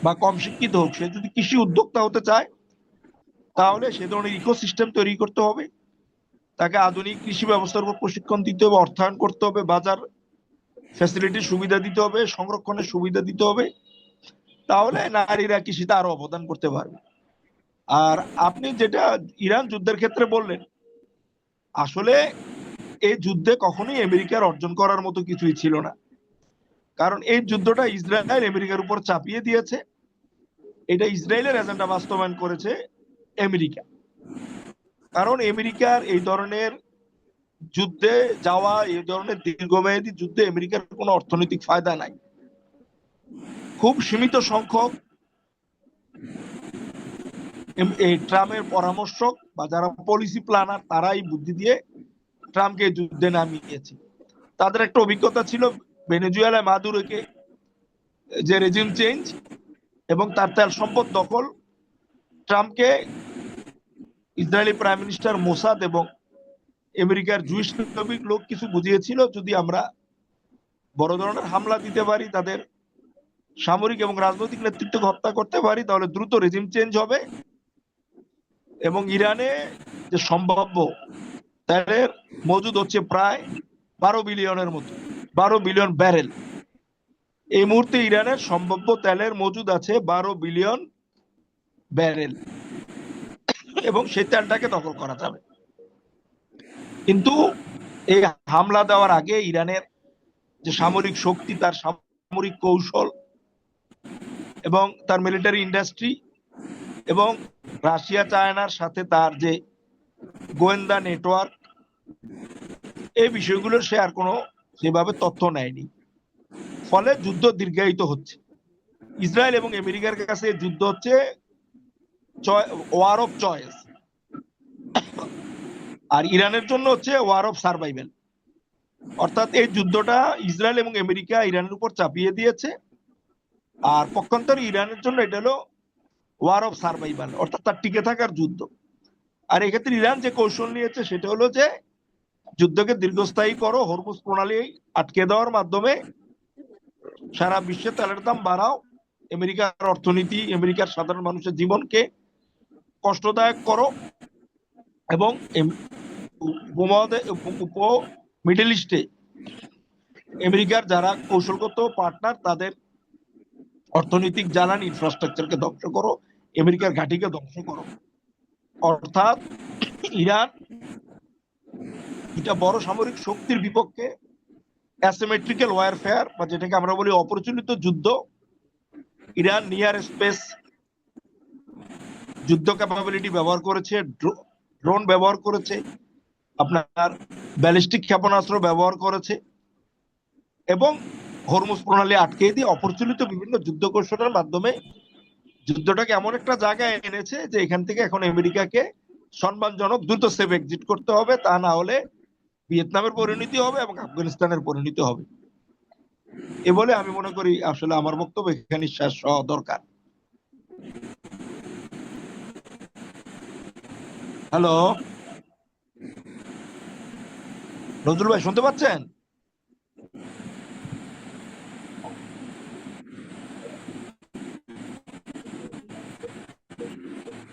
Speaker 3: বা কম শিক্ষিত হোক, সে যদি কৃষি উদ্যোক্তা হতে চায়, তাহলে সে ধরনের ইকোসিস্টেম তৈরি করতে হবে, তাকে আধুনিক কৃষি ব্যবস্থার উপর প্রশিক্ষণ দিতে হবে, অর্থায়ন করতে হবে, বাজার ফ্যাসিলিটির সুবিধা দিতে হবে, সংরক্ষণের সুবিধা দিতে হবে। তাহলে নারীরা কৃষিতে আরো অবদান করতে পারবে। আর আপনি যেটা ইরান যুদ্ধের ক্ষেত্রে বললেন, আসলে এই যুদ্ধে কখনোই আমেরিকার অর্জন করার মতো কিছুই ছিল না। কারণ এই যুদ্ধটা ইসরায়েল আমেরিকার উপর চাপিয়ে দিয়েছে। এটা ইসরায়েলের এজেন্ডা বাস্তবায়ন করেছে আমেরিকা। কারণ আমেরিকার এই ধরনের যুদ্ধে যাওয়া, এই ধরনের দীর্ঘমেয়াদী যুদ্ধে আমেরিকার কোনো অর্থনৈতিক ফায়দা নাই। খুব সীমিত সংখ্যক এই ট্রাম্পের পরামর্শক বা যারা পলিসি প্ল্যানার, তারাই বুদ্ধি দিয়ে ট্রাম্পকে যুদ্ধে নামিয়েছে। তাদের একটা অভিজ্ঞতা ছিল ভেনেজুয়েলায় মাদুরোকে যে রেজিম চেঞ্জ এবং তার তেল সম্পদ দখল, ট্রাম্পকে ইসরায়েলি প্রাইম মিনিস্টার মোসাদ এবং আমেরিকার জুইশ নাগরিক লোক কিছু বুঝিয়েছিল, যদি আমরা বড় ধরনের হামলা দিতে পারি, তাদের সামরিক এবং রাজনৈতিক নেতৃত্বকে হত্যা করতে পারি, তাহলে দ্রুত রেজিম চেঞ্জ হবে এবং ইরানে যে সম্ভাব্য তেলের মজুদ হচ্ছে প্রায় 12 বিলিয়নের মতো, 12 বিলিয়ন ব্যারেল। এই মুহূর্তে ইরানের সম্ভাব্য তেলের মজুদ আছে 12 বিলিয়ন ব্যারেল, এবং সেই তেলটাকে দখল করা যাবে। কিন্তু এই হামলা দেওয়ার আগে ইরানের যে সামরিক শক্তি, তার সামরিক কৌশল এবং তার মিলিটারি ইন্ডাস্ট্রি এবং রাশিয়া চায়নার সাথে তার যে গোয়েন্দা নেটওয়ার্ক, এই বিষয়গুলোর সে আর কোনো সেভাবে তথ্য নেয়নি। ফলে যুদ্ধ দীর্ঘায়িত হচ্ছে। ইসরায়েল এবং আমেরিকার কাছে যুদ্ধ হচ্ছে ওয়ার অফ চয়েস, আর ইরানের জন্য হচ্ছে ওয়ার অফ সার্ভাইভাল। অর্থাৎ এই যুদ্ধটা ইসরায়েল এবং আমেরিকা ইরানের উপর চাপিয়ে দিয়েছে, আর পক্ষান্তরে ইরানের জন্য এটা হলো ওয়ার অফ সার্ভাইভাল, অর্থাৎ তার টিকে থাকার যুদ্ধ। আর এক্ষেত্রে ইরান যে কৌশল নিয়েছে সেটা হলো যে যুদ্ধকে দীর্ঘস্থায়ী করো, হরমুজ প্রণালী আটকে দেওয়ার মাধ্যমে সারা বিশ্বে তেলের দাম বাড়াও, আমেরিকার অর্থনীতি, আমেরিকার সাধারণ মানুষের জীবনকে কষ্টদায়ক করো এবং উপ মিডল ইস্টে আমেরিকার যারা কৌশলগত পার্টনার তাদের অর্থনৈতিক জ্বালানি ইনফ্রাস্ট্রাকচারকে ধ্বংস করো, আমেরিকার ঘাঁটিকে ধ্বংস করো। অর্থাৎ ইরান এটা বড় সামরিক শক্তির বিপক্ষে অ্যাসিমেট্রিক্যাল ওয়ারফেয়ার বা যেটাকে আমরা বলি অপ্রচলিত যুদ্ধ, ইরান নিয়ার স্পেস যুদ্ধ ক্যাপাবিলিটি ব্যবহার করেছে, ড্রোন ব্যবহার করেছে, আপনার ব্যালিস্টিক ক্ষেপণাস্ত্র ব্যবহার করেছে এবং হরমুজ প্রণালী আটকে দিয়ে অপ্রচলিত বিভিন্ন যুদ্ধ কৌশলের মাধ্যমে যুদ্ধটাকে এমন একটা জায়গায় এনেছে যে এখান থেকে এখন আমেরিকাকে সম্মানজনক দ্রুত সেফ এক্সিট করতে হবে, তা না হলে ভিয়েতনামের পরিণতি হবে এবং আফগানিস্তানের পরিণতি হবে। এ বলে আমি মনে করি আসলে আমার বক্তব্য এখানে শেষ হওয়া দরকার। হ্যালো নজরুল ভাই, শুনতে পাচ্ছেন?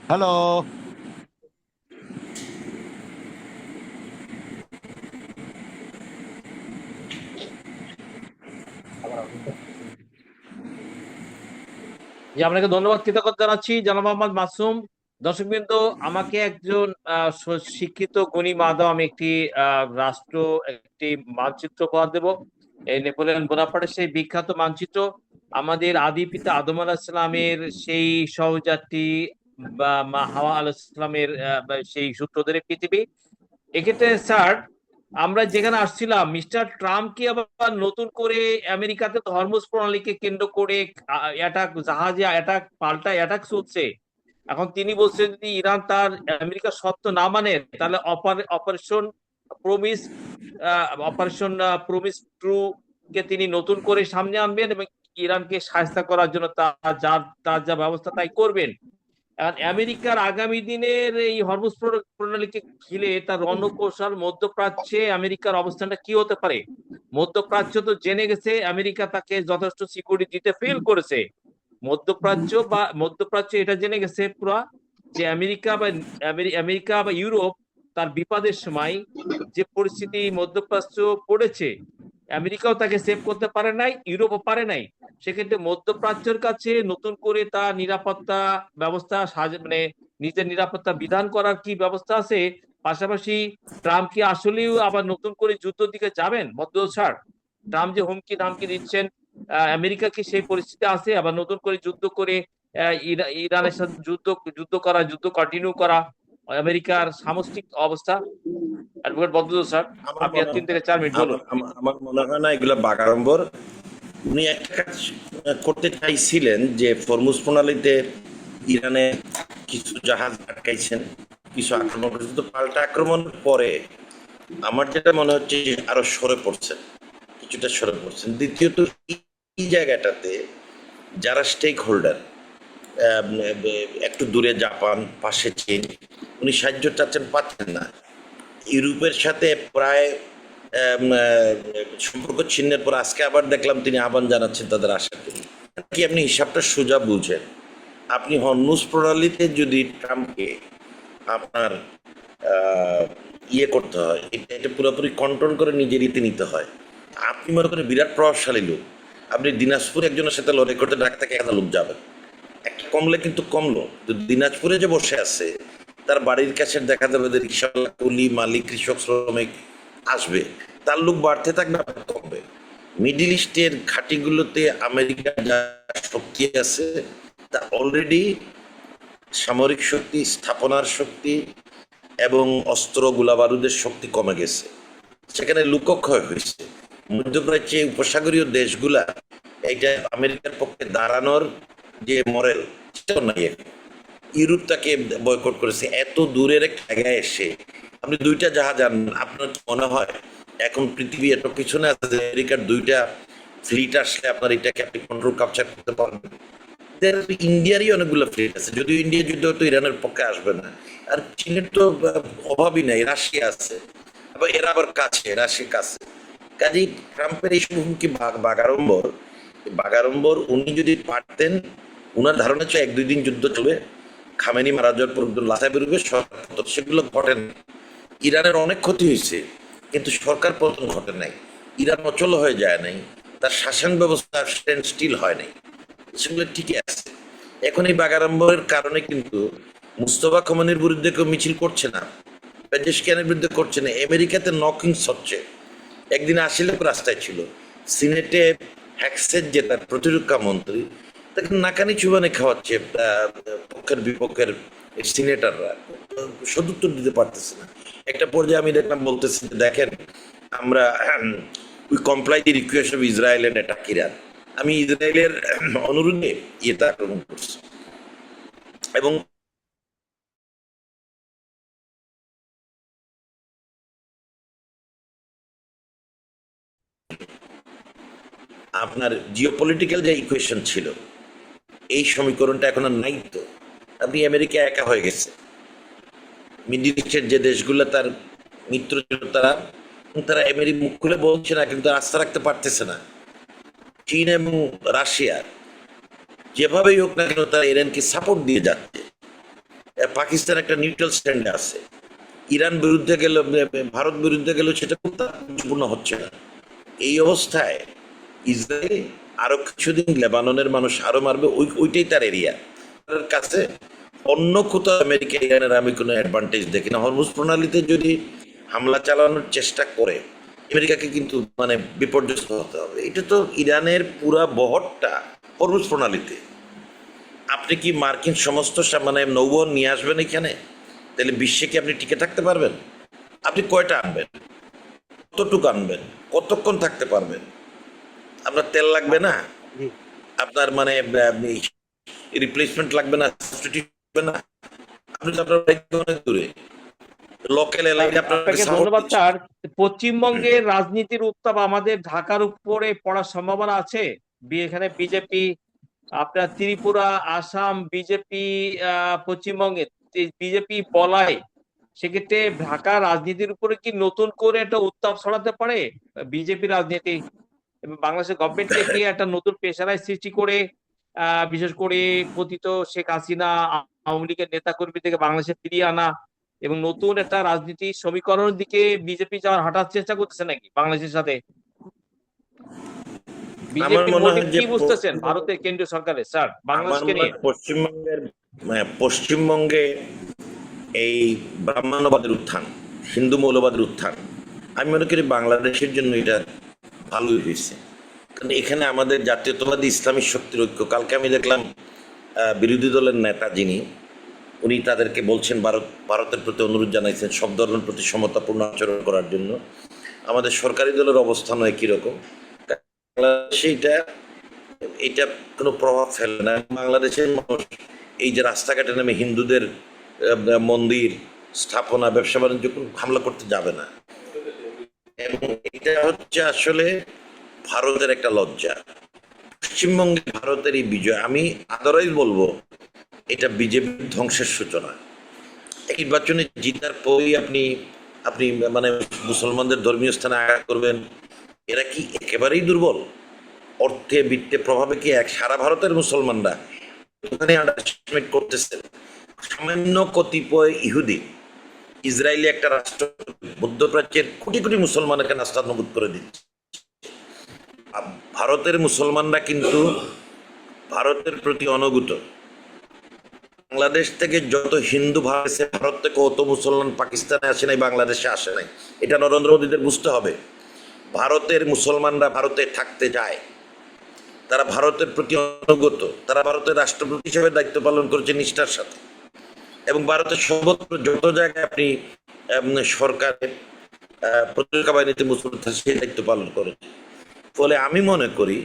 Speaker 3: হ্যালো
Speaker 1: যে আপনাকে ধন্যবাদ কৃতজ্ঞতা জানাচ্ছি জনাব মোহাম্মদ মাসুম। দর্শকবৃন্দ, আমাকে একজন শিক্ষিত গুণী মাধব আমি একটি রাষ্ট্র একটি মানচিত্র উপহার দেব। এই নেপোলিয়ন বোনাপার্টের সেই বিখ্যাত মানচিত্র, আমাদের আদি পিতা আদম আলাইহিস সালামের সেই সহযাত্রী বা মা হাওয়া আলাইহিস সালামের সেই সূত্র ধরে পৃথিবী। এক্ষেত্রে স্যার, আমরা যেখানে আসছিলাম, মিস্টার ট্রাম্পকে আবার নতুন করে আমেরিকাতে হরমুজ প্রণালীকে কেন্দ্র করে অ্যাটাক, জাহাজে অ্যাটাক, পাল্টা অ্যাটাক চলছে। এখন তিনি বলছেন যদি ইরান তার আমেরিকার শর্ত না মানে তাহলে অপারেশন প্রমিস ট্রু কে তিনি নতুন করে সামনে আনবেন এবং ইরানকে সাহায্য করার জন্য তার যা ব্যবস্থা তাই করবেন। এখন আমেরিকার আগামী দিনের এই হরমুজ প্রণালীকে ঘিরে তার রণকৌশল, মধ্যপ্রাচ্যে আমেরিকার অবস্থানটা কি হতে পারে? মধ্যপ্রাচ্য তো জেনে গেছে আমেরিকা তাকে যথেষ্ট সিকিউরিটি দিতে ফেল করেছে। মধ্যপ্রাচ্য এটা জেনে গেছে পুরা যে আমেরিকা বা ইউরোপ তার বিপদের সময় যে পরিস্থিতি মধ্যপ্রাচ্য পড়েছে, আমেরিকাও তাকে সেভ করতে পারে নাই, ইউরোপও পারে নাই। সেক্ষেত্রে মধ্যপ্রাচ্যের কাছে নতুন করে তার নিরাপত্তা ব্যবস্থা মানে নিজের নিরাপত্তা বিধান করার কি ব্যবস্থা আছে? পাশাপাশি ট্রাম্প কি আসলেও আবার নতুন করে যুদ্ধের দিকে যাবেন? বদল স্যার, ট্রাম্প যে হুমকি ধামকি দিচ্ছেন, আমেরিকা কি সেই পরিস্থিতি আছে আবার নতুন করে যুদ্ধ করে ইরানের সাথে যুদ্ধ কন্টিনিউ করা? আমেরিকার সামষ্টিক অবস্থা, অ্যাডভোকেট বদল স্যার,
Speaker 2: আমার
Speaker 1: আপনি আর 3 থেকে 4 মিনিট বলুন।
Speaker 2: আমার মনে হয় না এগুলো বাগাড়ম্বর। উনি একটা কাজ করতে চাইছিলেন যে হরমুজ প্রণালীতে ইরানে কিছু জাহাজ আটকাইছেন, কিছু আক্রমণ করেছেন, তো পাল্টা আক্রমণের পরে আমার যেটা মনে হচ্ছে যে আরো সরে পড়ছেন, কিছুটা সরে পড়ছেন। দ্বিতীয়ত এই জায়গাটাতে যারা স্টেক হোল্ডার, একটু দূরে জাপান, পাশে চীন, উনি সাহায্য চাচ্ছেন, পাচ্ছেন না। ইউরোপের সাথে প্রায় সম্পর্ক ছিন্নের পর আজকে আবার দেখলাম তিনি আহ্বান জানাচ্ছেন তাদের আশাকে। কি আপনি হিসাবটা সোজা বুঝেন? আপনি হরমুজ প্রণালীতে যদি ট্রাম্পকে আপনার ইয়ে করতে হয়, এটা পুরোপুরি কন্ট্রোল করে নিজের ইতে নিতে হয়। আপনি মনে করেন বিরাট প্রভাবশালী লোক, আপনি দিনাজপুর একজনের সাথে লড়াই করতে ডাক থেকে 1000 লোক যাবেন, একটা কমলে কিন্তু কমলো। তো দিনাজপুরে যে বসে আছে তার বাড়ির কাছে দেখা যাবে যে রিক্সাওয়ালা, কুলি, মালিক, কৃষক, শ্রমিক আসবে, তার লোক বাড়তে থাকবে, কমবে। মিডিল ইস্টের ঘাঁটিগুলোতে আমেরিকার যা শক্তি আছে তা অলরেডি সামরিক শক্তি, স্থাপনার শক্তি এবং অস্ত্র গোলাবারুদের শক্তি কমে গেছে, সেখানে লোকক্ষয় হয়েছে। মধ্যপ্রাচ্যে উপসাগরীয় দেশগুলা এইটা আমেরিকার পক্ষে দাঁড়ানোর যে মরেল সেটাও নাই এখন। ইউরোপ তাকে বয়কট করেছে। এত দূরের একটা জায়গায় এসে আপনি 2টা জাহাজ আনেন, আপনার কি মনে হয় এখন পৃথিবী এত পিছনে আছে যে আমেরিকার 2টা ফ্লিট আসলে আপনার এটাকে আপনি কন্ট্রোল ক্যাপচার করতে পারবেন? ইন্ডিয়ারই অনেকগুলো ফ্লিট আছে, যদিও ইন্ডিয়া যুদ্ধ হয়তো ইরানের পক্ষে আসবে না। আর চীনের তো অভাবই নাই, রাশিয়া আছে, এরা আবার কাছে, রাশিয়া কাছে। কাজেই ট্রাম্পের এইসব হুমকি বাগাড়ম্বর। বাগাড়ম্বর উনি যদি পারতেন, উনার ধারণা ছিল 1-2 দিন যুদ্ধ চলবে, খামেনি মারা যাওয়ার পর লাথা বেরোবে, সরকার পতন। সেগুলো ঘটেন। ইরানের অনেক ক্ষতি হয়েছে, কিন্তু সরকার পতন ঘটে নাই, ইরান অচল হয়ে যায় নাই, তার শাসন ব্যবস্থা স্ট্যান্ড স্টিল হয় নাই, সেগুলো ঠিকই আছে। এখন এই বাগাড়ম্বরের কারণে কিন্তু মুস্তফা খোমেনির বিরুদ্ধে কেউ মিছিল করছে না, পেজেশকিয়ানের বিরুদ্ধে করছে না, আমেরিকাতে নকিংস হচ্ছে। একদিন আশিলেক রাস্তায় ছিল, সিনেটে হ্যাকসেট যে তার প্রতিরক্ষা মন্ত্রী, তাকে নাকানি চুবানি খাওয়াচ্ছে পক্ষের বিপক্ষের সিনেটাররা, সদুত্তর দিতে পারতেছে না। একটা পর্যায়ে আমি দেখলাম বলতেছি যে দেখেন, আমরা we comply the request of Israel and attack Iran. আমি ইসরায়েলের অনুরোধে ইয়েটা আক্রমণ করছি। এবং আপনার জিওপলিটিক্যাল যে ইকুয়েশন ছিল, এই সমীকরণটা এখন আর নাই। তো আপনি আমেরিকা একা হয়ে গেছে, মিডিল ইস্টের যে দেশগুলো তার মিত্র ছিল, তারা তারা আমেরিকা মুখ খুলে বলছে না, কিন্তু আস্থা রাখতে পারতেছে না। চীন এবং রাশিয়া যেভাবেই হোক না কেন তারা ইরানকে সাপোর্ট দিয়ে যাচ্ছে। পাকিস্তান একটা নিউট্রাল স্ট্যান্ডে আছে, ইরান বিরুদ্ধে গেল, ভারত বিরুদ্ধে গেল, সেটা খুব তাৎপর্যপূর্ণ হচ্ছে না। এই অবস্থায় ইসরায়েল আরো কিছুদিন লেবাননের মানুষ আরো মারবে, ওইটাই তার এরিয়া। তার কাছে অন্য কোথাও আমেরিকা ইরানের আমি কোনো অ্যাডভান্টেজ দেখি না। হরমুজ প্রণালীতে যদি হামলা চালানোর চেষ্টা করে, আমেরিকাকে কিন্তু মানে বিপর্যস্ত হতে হবে। এটা তো ইরানের পুরা বহরটা হরমুজ প্রণালীতে। আপনি কি মার্কিন সমস্ত মানে নৌবহর নিয়ে আসবেন এখানে? তাহলে বিশ্বে কি আপনি টিকে থাকতে পারবেন? আপনি কয়টা আনবেন? কতটুকু আনবেন? কতক্ষণ থাকতে পারবেন? আপনার তেল লাগবে না,
Speaker 1: জি।
Speaker 2: আপনার মানে রিপ্লেসমেন্ট লাগবে না, substitute লাগবে না। আপনি তো আপনার বাড়ি থেকে অনেক দূরে, লোকাল এলাকায় আপনাকে
Speaker 1: আপনাকে
Speaker 2: সাপোর্ট
Speaker 1: ধন্যবাদ
Speaker 2: দিচ্ছে।
Speaker 1: স্যার। পশ্চিমবঙ্গের রাজনীতির উত্তাপ আমাদের ঢাকার উপরে পড়ার সম্ভাবনা আছে। এখানে বিজেপি, আপনার ত্রিপুরা, আসাম বিজেপি, পশ্চিমবঙ্গে বিজেপি বলায়, সেক্ষেত্রে ঢাকা রাজনীতির উপরে কি নতুন করে একটা উত্তাপ ছড়াতে পারে বিজেপি রাজনীতি? এবং বাংলাদেশের গভর্নমেন্টকে কি একটা নতুন প্রেশারাইজ সৃষ্টি করে, বিশেষ করে পতিত শেখ হাসিনা, আওয়ামী লীগের নেতা কর্মী থেকে বাংলাদেশে ফিরিয়ে আনা এবং নতুন একটা রাজনীতি সমীকরণের দিকে বিজেপি যাওয়ার হাঁটার চেষ্টা করতেছে নাকি বাংলাদেশের সাথে?
Speaker 2: আমার
Speaker 1: বিজেপির
Speaker 2: মনে
Speaker 1: মোটিভ
Speaker 2: হয় যে
Speaker 1: কি বুঝতেছেন ভারতের কেন্দ্রীয় সরকারের, স্যার,
Speaker 2: আমার
Speaker 1: বাংলাদেশকে
Speaker 2: মনে
Speaker 1: নিয়ে?
Speaker 2: হয় পশ্চিমবঙ্গে এই ব্রাহ্মণ্যবাদের উত্থান, হিন্দু মৌলবাদের উত্থান, আমি মনে করি বাংলাদেশের জন্য এটা ভালোই হয়েছে। কারণ এখানে আমাদের জাতীয়তাবাদী ইসলামী শক্তির ঐক্য। কালকে আমি দেখলাম বিরোধী দলের নেতা যিনি, উনি তাদেরকে বলছেন, ভারতের প্রতি অনুরোধ জানাইছেন সব ধর্মের প্রতি সমতাপূর্ণ আচরণ করার জন্য। আমাদের সরকারি দলের অবস্থানও একই রকম। বাংলাদেশে এটা এটা কোনো প্রভাব ফেলে না। বাংলাদেশের মানুষ এই যে রাস্তাঘাটে নামে হিন্দুদের মন্দির স্থাপনা, ব্যবসা বাণিজ্য হামলা করতে যাবে না। এবং এটা হচ্ছে আসলে ভারতের একটা লজ্জা। পশ্চিমবঙ্গে ভারতের এই বিজয়, আমি আদরাই বলবো এটা বিজেপির ধ্বংসের সূচনা। এই নির্বাচনে জিতার পরই আপনি আপনি মানে মুসলমানদের ধর্মীয় স্থানে আঘাত করবেন। এরা কি একেবারেই দুর্বল? অর্থে বিত্তে প্রভাবে কি এক সারা ভারতের মুসলমানরা ওখানে আন্ডারস্টিমেট করতেছেন? সামান্য কতিপয় ইহুদি ইসরায়েলি একটা রাষ্ট্র মধ্যপ্রাচ্যের কোটি কোটি মুসলমানকে নাস্তানাবুদ করে দিচ্ছে। ভারতের মুসলমানরা কিন্তু ভারতের প্রতি অনুগত। বাংলাদেশ থেকে যত হিন্দু ভারতে, ভারত থেকে অত মুসলমান পাকিস্তানে আসে নাই, বাংলাদেশে আসে নাই। এটা নরেন্দ্র মোদীদের বুঝতে হবে। ভারতের মুসলমানরা ভারতে থাকতে চায়, তারা ভারতের প্রতি অনুগত, তারা ভারতের রাষ্ট্রপতি হিসেবে দায়িত্ব পালন করেছে নিষ্ঠার সাথে। এবং ভারতের সর্বত্র যত জায়গায় আপনি সরকারের প্রতিরক্ষা বাহিনীতে মুসলমান সেই দায়িত্ব পালন করেছে। ফলে আমি মনে করি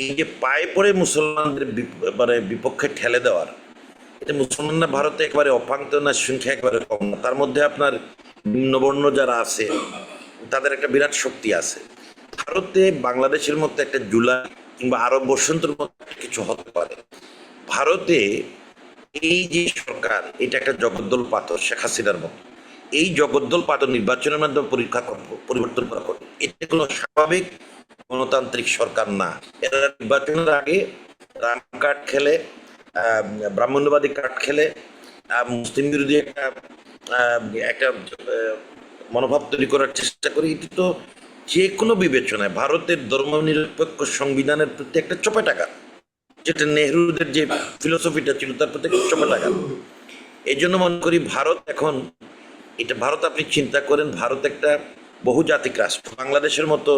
Speaker 2: এই যে পায়ে পড়ে মুসলমানদের মানে বিপক্ষে ঠেলে দেওয়ার, এটা মুসলমানরা ভারতে একেবারে অপাঙ্ক্ত না, সংখ্যা একেবারে কম না। তার মধ্যে আপনার নিম্নবর্ণ যারা আছে তাদের একটা বিরাট শক্তি আছে। ভারতে বাংলাদেশের মধ্যে একটা জুলাই কিংবা আরব বসন্তের মধ্যে কিছু হতে পারে। ভারতে এই যে সরকার, এটা একটা জগদ্দল পাথর, শেখ হাসিনার মতো। এই জগদ্দল পাথর নির্বাচনের মাধ্যমে পরিবর্তন করা কঠিন। এটা কোনো স্বাভাবিক গণতান্ত্রিক সরকার না। এরা নির্বাচনের আগে রাম কার্ড খেলে, ব্রাহ্মণ্যবাদী কার্ড খেলে, মুসলিম বিরোধী একটা একটা মনোভাব তৈরি করার চেষ্টা করি। এটি তো যে কোনো বিবেচনায় ভারতের ধর্মনিরপেক্ষ সংবিধানের প্রতি একটা চপেটাঘাত, যেটা নেহরুদের যে ফিলোসফিটা ছিল তার প্রতি একটা চপেটাঘাত। এই জন্য মনে করি ভারত এখন, এটা ভারত আপনি চিন্তা করেন, ভারত একটা বহুজাতিক রাষ্ট্র, বাংলাদেশের মতো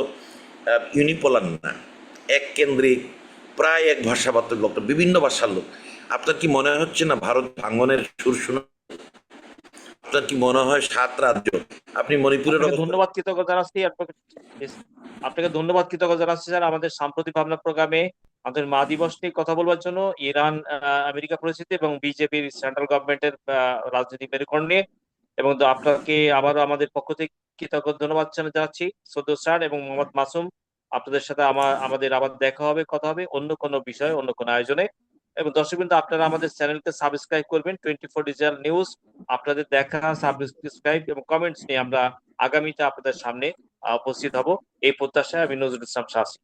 Speaker 2: ইউনিপোলার না, এক কেন্দ্রিক, প্রায় এক ভাষাবার্তার লোক, বিভিন্ন ভাষার লোক। আপনার কি মনে হচ্ছে না ভারত ভাঙনের সুর শোনা? আপনার কি মনে হয় 7 রাজ্য, আপনি মণিপুরের
Speaker 1: আপনাকে
Speaker 2: অবস্থা,
Speaker 1: ধন্যবাদ কৃতজ্ঞতা জানাচ্ছি আপনাকে ধন্যবাদ কৃতজ্ঞতা জানাচ্ছি স্যার, আমাদের সাম্প্রতিক ভাবনা প্রোগ্রামে আমাদের মা দিবস নিয়ে কথা বলবার জন্য, ইরান আমেরিকা পরিস্থিতি এবং বিজেপির সেন্ট্রাল গভর্নমেন্টের রাজনৈতিক মেরুকরণ নিয়ে। এবং তো আপনাকে আবারও আমাদের পক্ষ থেকে কৃতজ্ঞ ধন্যবাদ জানাচ্ছি সদ্য স্যার এবং মোহাম্মদ মাসুম। আপনাদের সাথে আমাদের আবার দেখা হবে, কথা হবে অন্য কোনো বিষয়ে, অন্য কোনো আয়োজনে। এবং দর্শকবৃন্দ, আপনারা আমাদের চ্যানেলকে সাবস্ক্রাইব করবেন, 24 ডিজিটাল নিউজ। আপনাদের দেখা, সাবস্ক্রাইব এবং কমেন্টস নিয়ে আমরা আগামীতে আপনাদের সামনে উপস্থিত হব, এই প্রত্যাশায় আমি নজরুল ইসলাম শাসি।